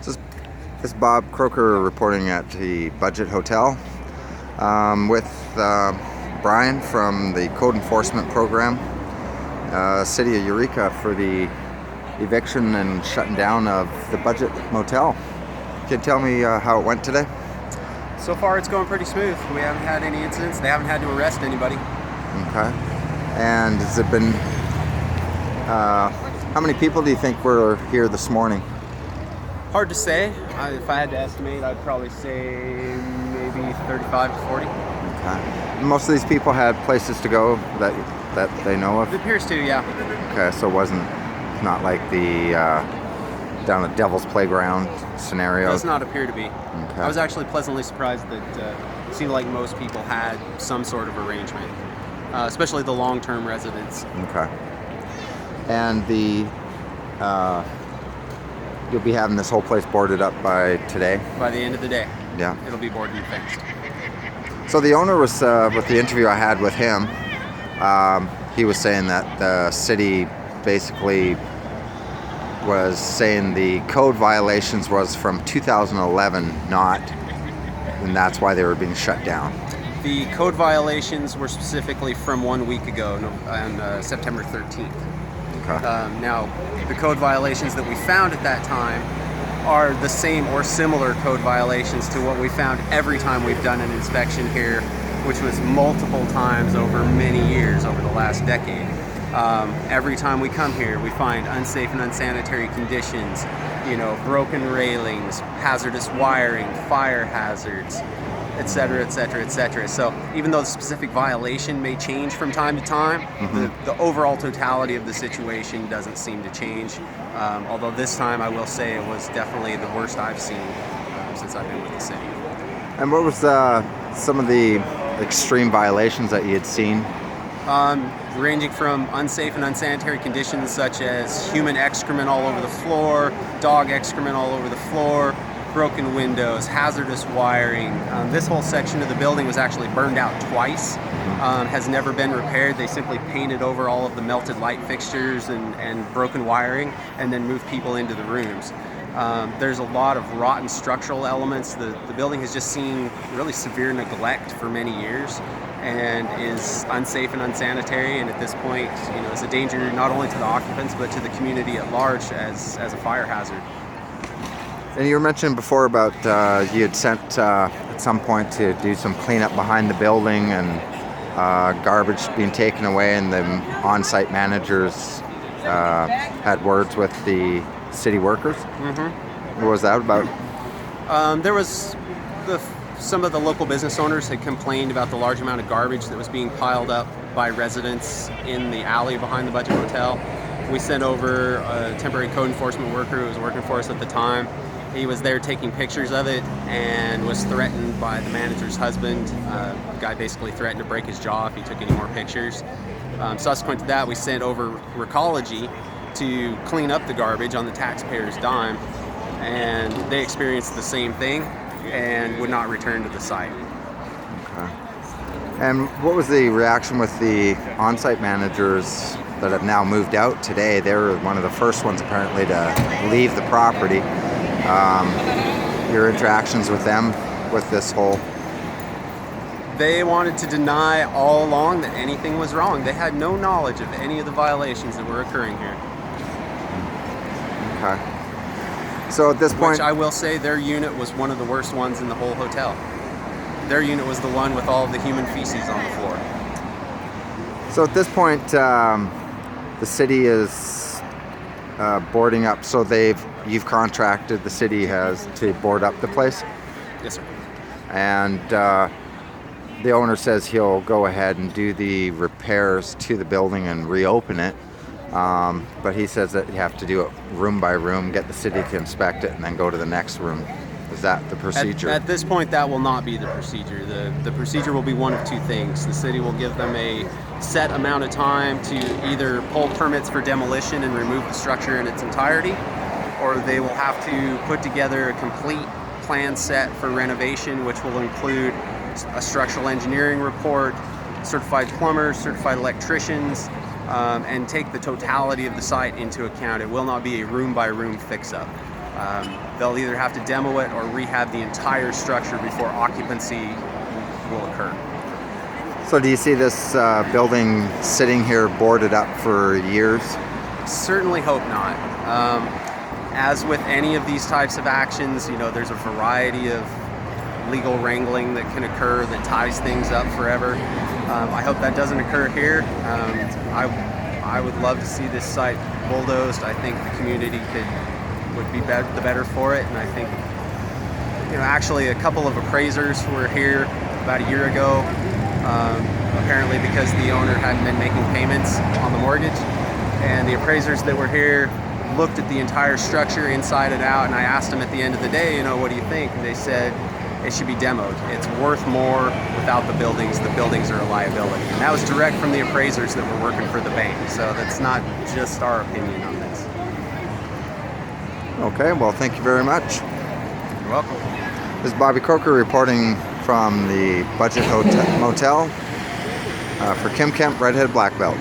This is Bob Kroeker reporting at the Budget Hotel with Brian from the Code Enforcement Program, City of Eureka, for the eviction and shutting down of the Budget Motel. Can you tell me how it went today? So far it's going pretty smooth. We haven't had any incidents. They haven't had to arrest anybody. Okay. And has it been, how many people do you think were here this morning? Hard to say. If I had to estimate, I'd probably say maybe 35 to 40. Okay. Most of these people had places to go that they know of? It appears to, yeah. Okay, so it wasn't not like the down at Devil's Playground scenario? It does not appear to be. Okay. I was actually pleasantly surprised that it seemed like most people had some sort of arrangement, especially the long-term residents. Okay. And you'll be having this whole place boarded up by today? By the end of the day. Yeah. It'll be boarded and fenced. So the owner was, with the interview I had with him, he was saying that the city basically was saying the code violations was from 2011, and that's why they were being shut down. The code violations were specifically from 1 week ago, on September 13th. Okay. Now, the code violations that we found at that time are the same or similar code violations to what we found every time we've done an inspection here, which was multiple times over many years, over the last decade. Every time we come here, we find unsafe and unsanitary conditions, broken railings, hazardous wiring, fire hazards, etc., etc., etc. So even though the specific violation may change from time to time, the overall totality of the situation doesn't seem to change. Although this time I will say it was definitely the worst I've seen since I've been with the city. And what was some of the extreme violations that you had seen? Ranging from unsafe and unsanitary conditions such as human excrement all over the floor, dog excrement all over the floor, broken windows, hazardous wiring. This whole section of the building was actually burned out twice, has never been repaired. They simply painted over all of the melted light fixtures and broken wiring and then moved people into the rooms. There's a lot of rotten structural elements. The building has just seen really severe neglect for many years and is unsafe and unsanitary, and at this point, is a danger not only to the occupants but to the community at large as a fire hazard. And you were mentioning before about you had sent at some point to do some cleanup behind the building and garbage being taken away, and the on-site managers had words with the city workers. What was that about? There was some of the local business owners had complained about the large amount of garbage that was being piled up by residents in the alley behind the Budget Motel. We sent over a temporary code enforcement worker who was working for us at the time. He was there taking pictures of it and was threatened by the manager's husband. The guy basically threatened to break his jaw if he took any more pictures. Subsequent to that, we sent over Recology to clean up the garbage on the taxpayer's dime, and they experienced the same thing and would not return to the site. Okay. And what was the reaction with the on-site managers that have now moved out today? They were one of the first ones apparently to leave the property. Your interactions with them with this whole... They wanted to deny all along that anything was wrong. They had no knowledge of any of the violations that were occurring here. Okay. So at this point... Which I will say their unit was one of the worst ones in the whole hotel. Their unit was the one with all of the human feces on the floor. So at this point, the city is boarding up. So you've contracted, the city has, to board up the place? Yes, sir. And the owner says he'll go ahead and do the repairs to the building and reopen it. But he says that you have to do it room by room, get the city to inspect it, and then go to the next room. Is that the procedure? At this point, that will not be the procedure. The procedure will be one of two things. The city will give them a set amount of time to either pull permits for demolition and remove the structure in its entirety, or they will have to put together a complete plan set for renovation, which will include a structural engineering report, certified plumbers, certified electricians, and take the totality of the site into account. It will not be a room-by-room fix-up. They'll either have to demo it or rehab the entire structure before occupancy will occur. So do you see this building sitting here boarded up for years? Certainly hope not. As with any of these types of actions, there's a variety of legal wrangling that can occur that ties things up forever. I hope that doesn't occur here. I would love to see this site bulldozed. I think the community would be the better for it, and I think actually a couple of appraisers were here about a year ago, apparently because the owner hadn't been making payments on the mortgage, and the appraisers that were here looked at the entire structure inside and out, and I asked them at the end of the day, what do you think? And they said it should be demoed. It's worth more without the buildings. The buildings are a liability. And that was direct from the appraisers that were working for the bank. So that's not just our opinion on this. Okay, well, thank you very much. You're welcome. This is Bobby Kroeker reporting from the Budget Motel for Kim Kemp, Redhead Black Belt.